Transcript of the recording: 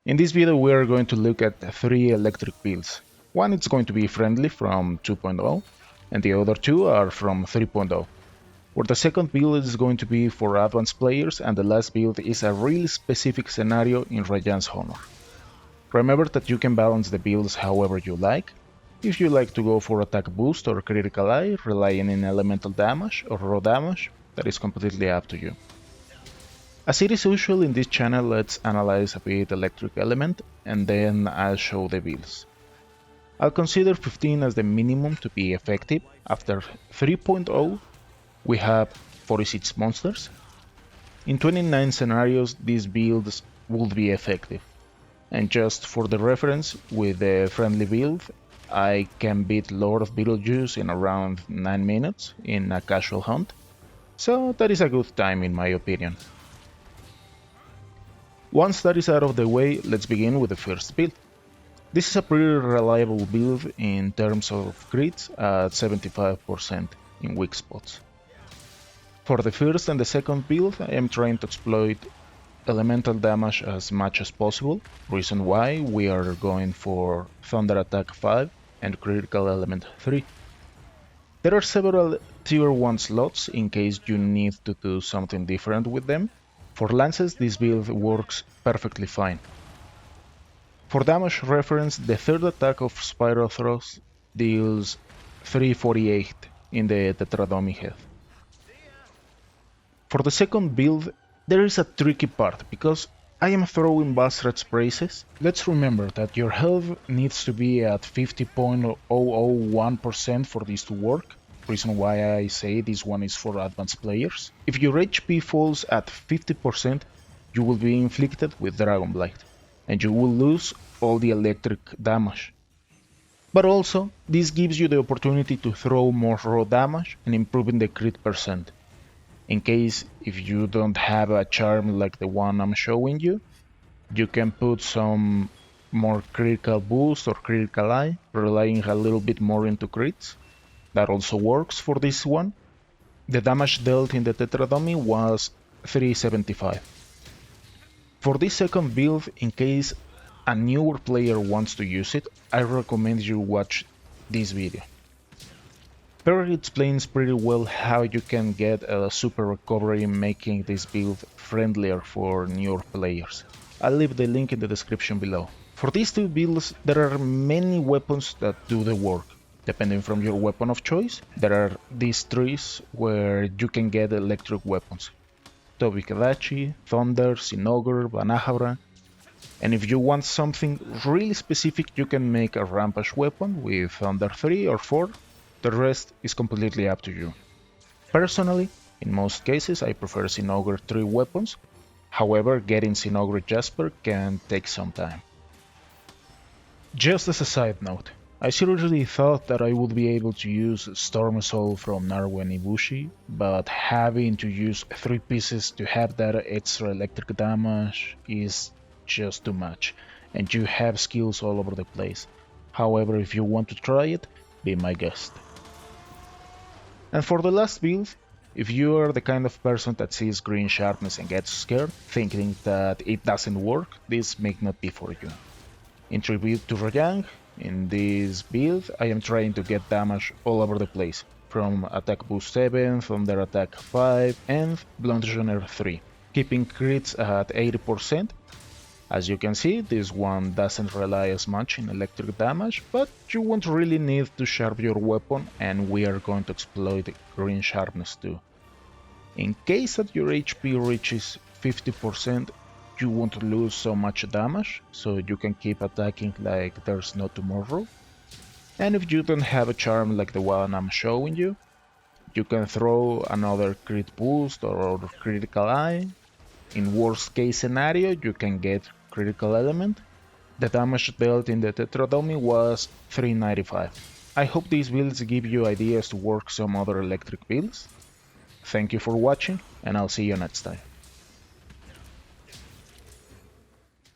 In this video we are going to look at 3 electric builds. One is going to be friendly from 2.0 and the other 2 are from 3.0. Where the second build is going to be for advanced players and the last build is a really specific scenario in Rajan's honor. Remember that you can balance the builds however you like. If you like to go for attack boost or critical eye, relying on elemental damage or raw damage, that is completely up to you. As it is usual in this channel, let's analyze a bit electric element and then I'll show the builds. I'll consider 15 as the minimum to be effective. After 3.0 we have 46 monsters. In 29 scenarios these builds would be effective. And just for the reference, with the friendly build I can beat Lord of Beetlejuice in around 9 minutes in a casual hunt. So that is a good time in my opinion. Once that is out of the way, let's begin with the first build. This is a pretty reliable build in terms of crits at 75% in weak spots. For the first and the second build I am trying to exploit elemental damage as much as possible, reason why we are going for Thunder Attack 5 and Critical Element 3. There are several tier 1 slots in case you need to do something different with them. For lances this build works perfectly fine. For damage reference, the third attack of Spiral Thrust deals 348 in the Tetradomi head. For the second build, there is a tricky part, because I am throwing Basret's braces. Let's remember that your health needs to be at 50.001% for this to work. Reason why I say this one is for advanced players. If your HP falls at 50%, you will be inflicted with Dragon Blight, and you will lose all the electric damage. But also, this gives you the opportunity to throw more raw damage and improving the crit percent. In case if you don't have a charm like the one I'm showing you, you can put some more critical boost or critical eye, relying a little bit more into crits. That also works for this one. The damage dealt in the Tetradomi was 375. For this second build, in case a newer player wants to use it, I recommend you watch this video. Perry explains pretty well how you can get a super recovery, making this build friendlier for newer players. I'll leave the link in the description below. For these two builds, there are many weapons that do the work. Depending from your weapon of choice, there are these trees where you can get electric weapons. Tobikadachi, Thunder, Zinogre, Vanahabra. And if you want something really specific, you can make a Rampage weapon with Thunder 3 or 4. The rest is completely up to you. Personally, in most cases I prefer Zinogre 3 weapons. However, getting Zinogre Jasper can take some time. Just as a side note, I seriously thought that I would be able to use Storm Soul from Narwen Ibushi, but having to use 3 pieces to have that extra electric damage is just too much, and you have skills all over the place. However, if you want to try it, be my guest. And for the last build, if you are the kind of person that sees green sharpness and gets scared, thinking that it doesn't work, this may not be for you. In tribute to Rajan, in this build I am trying to get damage all over the place, from attack boost 7, thunder attack 5 and bludgeoner 3, keeping crits at 80%. As you can see, this one doesn't rely as much in electric damage, but you won't really need to sharp your weapon, and we are going to exploit green sharpness too. In case that your HP reaches 50%, you won't lose so much damage, so you can keep attacking like there's no tomorrow. And if you don't have a charm like the one I'm showing you, you can throw another crit boost or critical eye. In worst case scenario, you can get critical element. The damage dealt in the Tetradomi was 395. I hope these builds give you ideas to work some other electric builds. Thank you for watching, and I'll see you next time.